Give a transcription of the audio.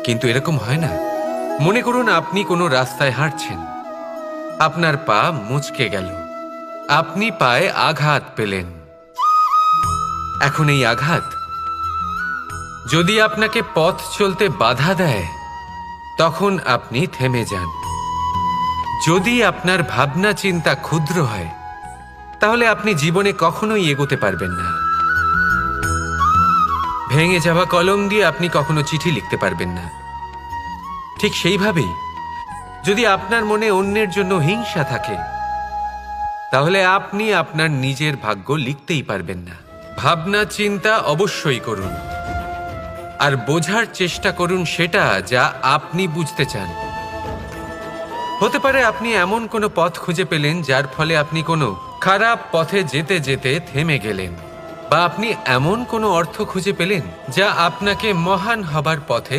কিন্তু এরকম হয় না। মনে করুন আপনি কোনো রাস্তায় হাঁটছেন, আপনার পা মুচকে গেল, আপনি পায়ে আঘাত পেলেন। এখন এই আঘাত যদি আপনাকে পথ চলতে বাধা দেয়, তখন আপনি থেমে যান। যদি আপনার ভাবনা চিন্তা ক্ষুদ্র হয়, তাহলে আপনি জীবনে কখনোই এগোতে পারবেন না। ভেঙে যাওয়া কলম দিয়ে আপনি কখনো চিঠি লিখতে পারবেন না। ঠিক সেইভাবেই যদি আপনার মনে অন্যের জন্য হিংসা থাকে, তাহলে আপনি আপনার নিজের ভাগ্য লিখতেই পারবেন না। ভাবনা চিন্তা অবশ্যই করুন, আর বোঝার চেষ্টা করুন সেটা যা আপনি বুঝতে চান। হতে পারে আপনি এমন কোনো পথ খুঁজে পেলেন যার ফলে আপনি কোনো খারাপ পথে যেতে যেতে থেমে গেলেন, বা আপনি এমন কোনো অর্থ খুঁজে পেলেন যা আপনাকে মহান হবার পথে